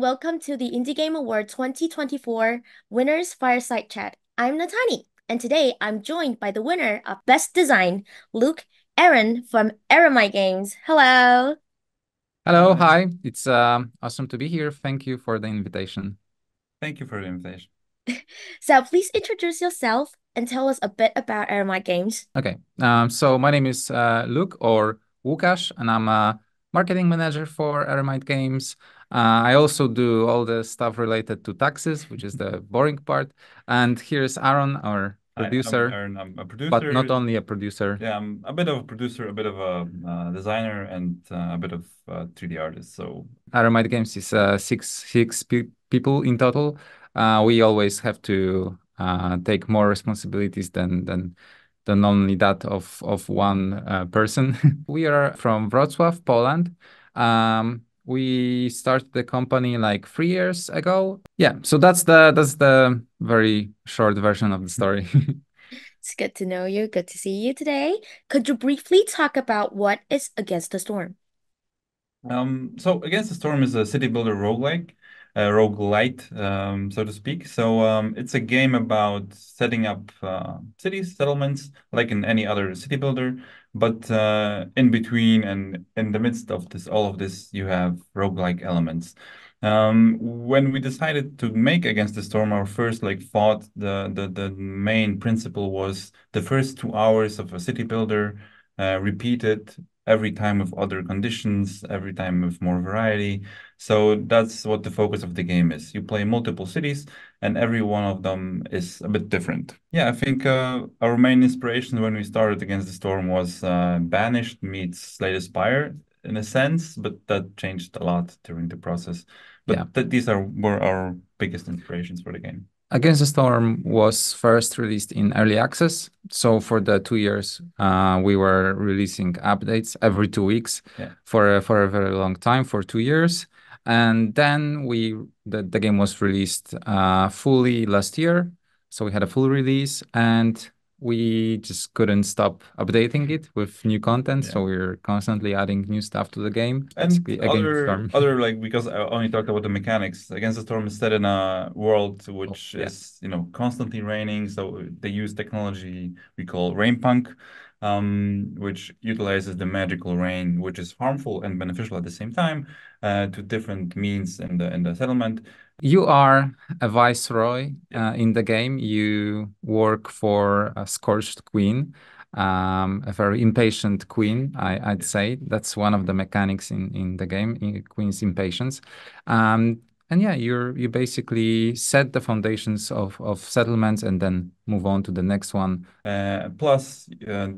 welcome to the Indie Game Award 2024 Winners Fireside Chat. I'm Natani, and today I'm joined by the winner of Best Design, Luke Aaron from Aramai Games. Hello. Hello, hi. It's awesome to be here. Thank you for the invitation. Thank you for the invitation. So please introduce yourself and tell us a bit about Aramai Games. Okay, so my name is Luke or Łukasz, and I'm a marketing manager for Aramite Games. I also do all the stuff related to taxes, which is the boring part. And here's Aaron, our producer. Hi, I'm Aaron. I'm a producer. But not only a producer. Yeah, I'm a bit of a producer, a bit of a designer, and a bit of 3D artist. So Aramite Games is six people in total. We always have to take more responsibilities than only that of one person. We are from Wrocław, Poland. We started the company like 3 years ago. Yeah, so that's the very short version of the story. It's good to know you. Good to see you today. Could you briefly talk about what is Against the Storm? So Against the Storm is a city builder roguelite, so to speak. So it's a game about setting up cities, settlements, like in any other city builder. But in between and in the midst of all of this, you have roguelike elements. When we decided to make Against the Storm, our first thought, the main principle was the first 2 hours of a city builder repeated every time with other conditions, every time with more variety. So that's what the focus of the game is. You play multiple cities, and every one of them is a bit different. Yeah, I think our main inspiration when we started Against the Storm was Banished meets Slay the Spire in a sense, but that changed a lot during the process. But Yeah. these were our biggest inspirations for the game. Against the Storm was first released in early access. So for the 2 years, we were releasing updates every 2 weeks for a very long time, for 2 years. And then the game was released fully last year. So we had a full release, and we just couldn't stop updating it with new content. So we're constantly adding new stuff to the game. And Storm. like, because I only talked about the mechanics, Against the Storm is set in a world which is, constantly raining. So they use technology we call rainpunk, which utilizes the magical rain, which is harmful and beneficial at the same time, to different means in the settlement. You are a viceroy in the game. You work for a Scorched Queen, a very impatient queen, I'd say. That's one of the mechanics in the game, Queen's impatience. And yeah, you basically set the foundations of settlements and then move on to the next one. Plus,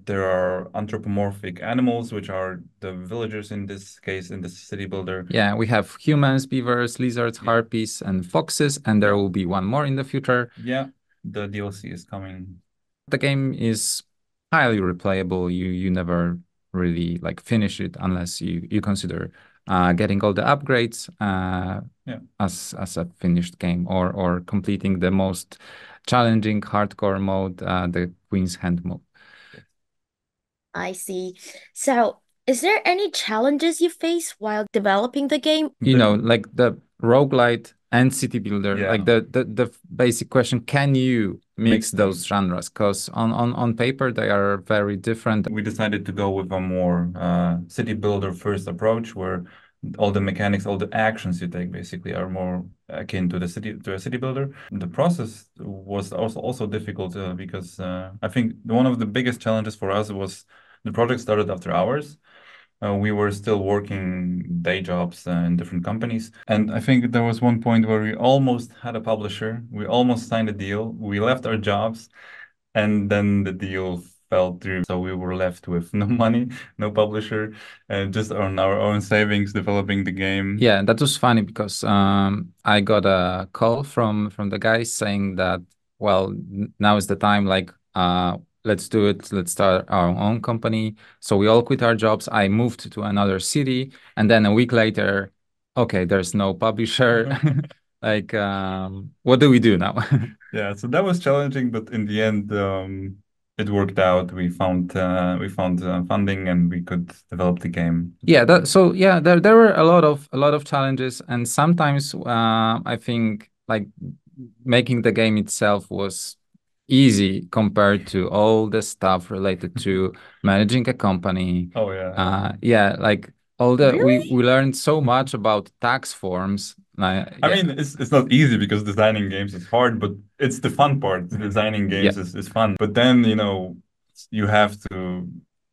there are anthropomorphic animals, which are the villagers in this case, in the city builder. Yeah, we have humans, beavers, lizards, harpies, and foxes, and there will be one more in the future. Yeah, the DLC is coming. The game is highly replayable. You never really finish it unless you consider getting all the upgrades as a finished game, or completing the most challenging hardcore mode, the Queen's Hand mode. I see. So, is there any challenges you face while developing the game? Like the roguelite and city builder, like the basic question, can you mix those genres? Because on paper they are very different. We decided to go with a more city builder first approach, where all the mechanics, all the actions you take basically are more akin to a city builder. The process was also difficult because I think one of the biggest challenges for us was the project started after hours. We were still working day jobs in different companies. And I think there was one point where we almost had a publisher. We almost signed a deal. We left our jobs, and then the deal fell through. So we were left with no money, no publisher, just on our own savings developing the game. Yeah, that was funny because I got a call from the guys saying that, well, now is the time, let's do it. Let's start our own company. So we all quit our jobs. I moved to another city, and then a week later, okay, there's no publisher. What do we do now? Yeah, so that was challenging, but in the end, it worked out. We found funding, and we could develop the game. Yeah, there were a lot of challenges, and sometimes I think like making the game itself was easy compared to all the stuff related to managing a company. Oh yeah. Yeah, like all the Really? we learned so much about tax forms. I Yeah, mean, it's not easy because designing games is hard, but it's the fun part. Designing yeah, games is fun. But then, you have to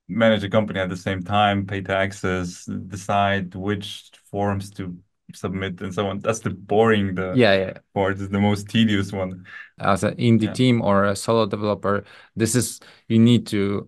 manage a company at the same time, pay taxes, decide which forms to submit and so on. That's the boring the yeah. part, is the most tedious one. As an indie Yeah. team or a solo developer, this is you need to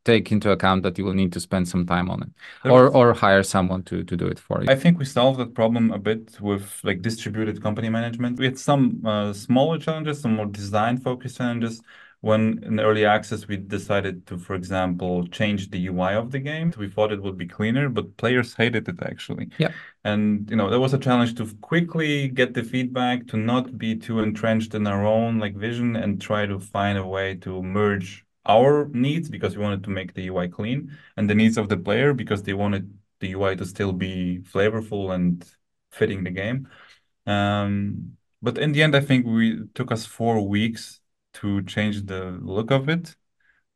take into account that you will need to spend some time on it, or hire someone to do it for you. I think we solved that problem a bit with like distributed company management. We had some smaller challenges, some more design focused challenges. When in early access, we decided to, for example, change the UI of the game. We thought it would be cleaner, but players hated it actually. Yeah. And there was a challenge to quickly get the feedback, to not be too entrenched in our own like vision, and try to find a way to merge our needs, because we wanted to make the UI clean, and the needs of the player, because they wanted the UI to still be flavorful and fitting the game. But in the end, I think we took us 4 weeks to change the look of it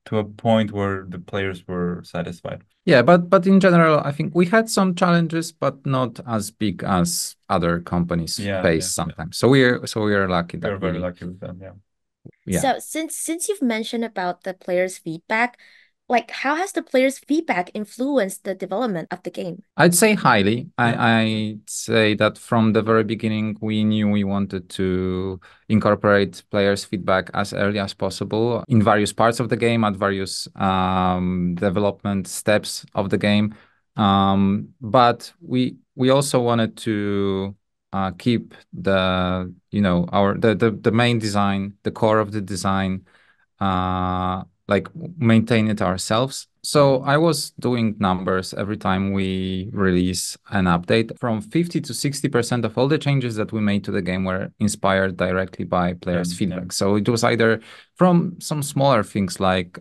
to a point where the players were satisfied. Yeah, but in general, I think we had some challenges, but not as big as other companies face sometimes. So we're lucky that We're very lucky with that. Yeah. Yeah. So since you've mentioned about the players' feedback, like how has the players' feedback influenced the development of the game? I'd say highly. Yeah. I'd say that from the very beginning, we knew we wanted to incorporate players' feedback as early as possible in various parts of the game, at various development steps of the game. But we also wanted to keep the main design, the core of the design, like maintain it ourselves. So I was doing numbers every time we release an update. From 50 to 60% of all the changes that we made to the game were inspired directly by players' feedback. So it was either from some smaller things like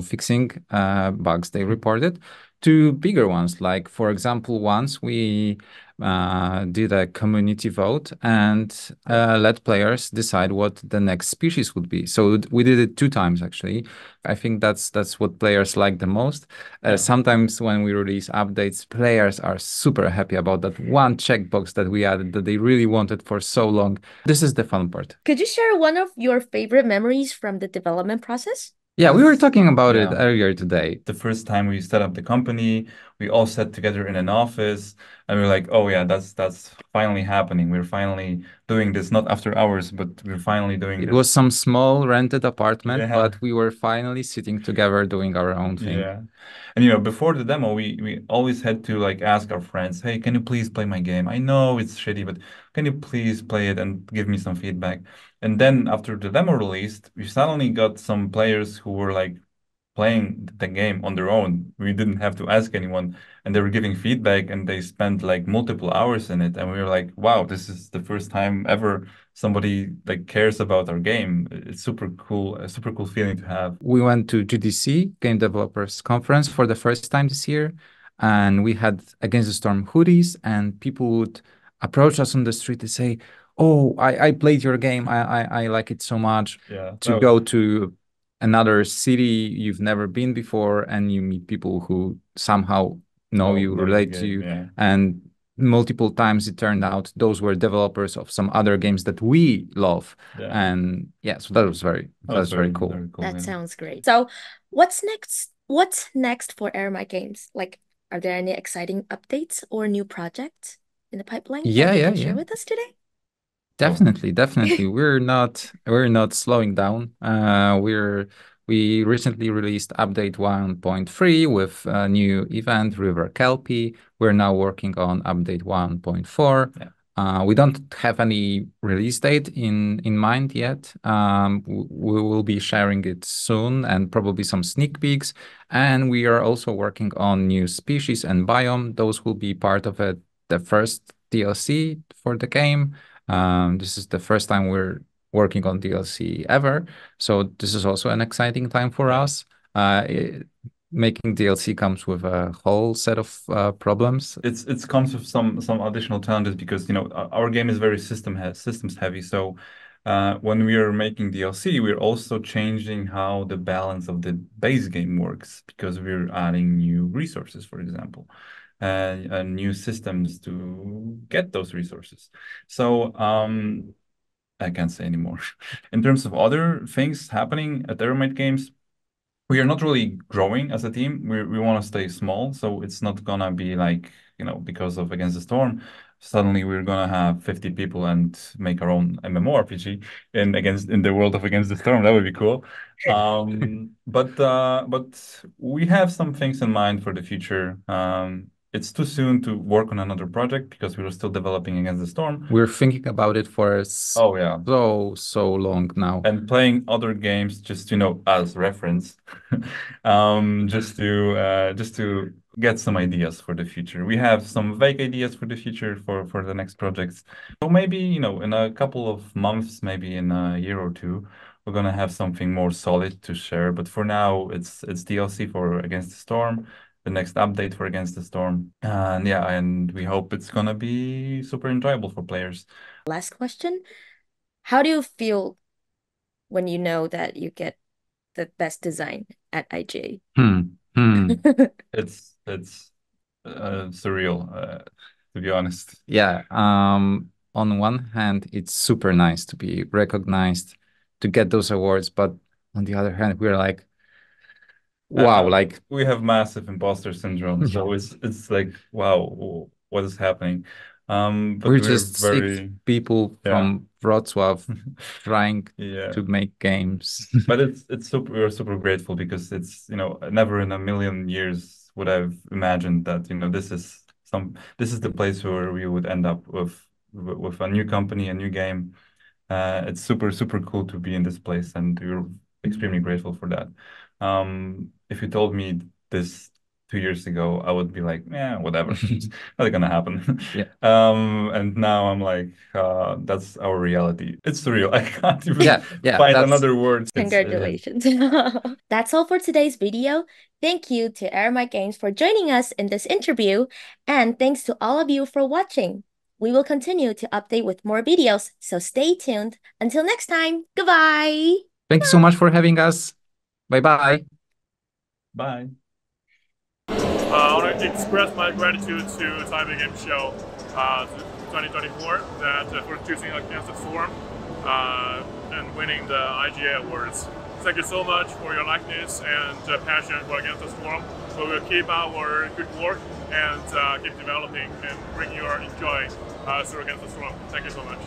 fixing bugs they reported, to bigger ones. Like, for example, once we did a community vote and let players decide what the next species would be. So we did it 2 times actually. I think that's what players like the most. Sometimes when we release updates, players are super happy about that one checkbox that we added that they really wanted for so long. This is the fun part. Could you share one of your favorite memories from the development process? Yeah, we were talking about it earlier today. The first time we set up the company, we all sat together in an office, and we were like, "Oh yeah, that's finally happening. We're finally doing this, not after hours, but we're finally doing It this." was some small rented apartment, but we were finally sitting together doing our own thing. Yeah. And before the demo, we always had to like ask our friends, "Hey, can you please play my game? I know it's shitty, but can you please play it and give me some feedback?" And then after the demo released, we suddenly got some players who were like playing the game on their own. We didn't have to ask anyone, and they were giving feedback, and they spent like multiple hours in it. And we were like, "Wow, this is the first time ever somebody like cares about our game." It's super cool, a super cool feeling to have. We went to GDC, Game Developers Conference, for the first time this year, and we had Against the Storm hoodies, and people would approach us on the street and say, "Oh, I played your game. I like it so much." To go to another city you've never been before, and you meet people who somehow know you, relate to you, and multiple times it turned out those were developers of some other games that we love. And so that was very cool. Very cool. That sounds great. So what's next for Aramai Games? Like, are there any exciting updates or new projects in the pipeline that you can share with us today? Definitely. We're not slowing down. We recently released update 1.3 with a new event, River Kelpie. We're now working on update 1.4. We don't have any release date in mind yet. We will be sharing it soon, and probably some sneak peeks. And we are also working on new species and biome. Those will be part of the first DLC for the game. This is the first time we're working on DLC ever. So this is also an exciting time for us. Making DLC comes with a whole set of problems. It comes with some additional challenges because our game is very systems heavy. So when we are making DLC, we're also changing how the balance of the base game works because we're adding new resources, for example, and new systems to get those resources. So I can't say anymore. In terms of other things happening at Aramite Games, we are not really growing as a team. We want to stay small, so it's not gonna be like, because of Against the Storm, suddenly we're gonna have 50 people and make our own MMORPG in the world of Against the Storm. That would be cool. But we have some things in mind for the future. It's too soon to work on another project because we were still developing Against the Storm. We're thinking about it for Oh yeah, so long now. and playing other games just as reference, just to get some ideas for the future. We have some vague ideas for the future for the next projects. So maybe in a couple of months, maybe in a year or two, we're gonna have something more solid to share. But for now, it's DLC for Against the Storm, the next update for Against the Storm, and yeah, and we hope it's gonna be super enjoyable for players. Last question. How do you feel when you know that you get the best design at IGA? It's surreal, to be honest. Yeah. On one hand, it's super nice to be recognized, to get those awards, but on the other hand, we're like, wow, like we have massive imposter syndrome, so it's like, wow, what is happening? But we're just six people from Wrocław trying to make games. But we're super grateful because it's never in a million years would I've imagined that this is the place where we would end up with a new company, a new game. It's super cool to be in this place, and we're extremely grateful for that. If you told me this 2 years ago, I would be like, yeah, whatever, it's not gonna happen. Yeah. And now I'm like, that's our reality. It's surreal. I can't even find another word. Congratulations. That's all for today's video. Thank you to Aramite Games for joining us in this interview, and thanks to all of you for watching. We will continue to update with more videos, so stay tuned. Until next time, goodbye. Thank you so much for having us. Bye-bye. Bye. I want to express my gratitude to Taipei Game Show 2024 for choosing Against the Storm and winning the IGA awards. Thank you so much for your likeness and passion for Against the Storm. We will keep our good work and keep developing and bring your enjoy through Against the Storm. Thank you so much.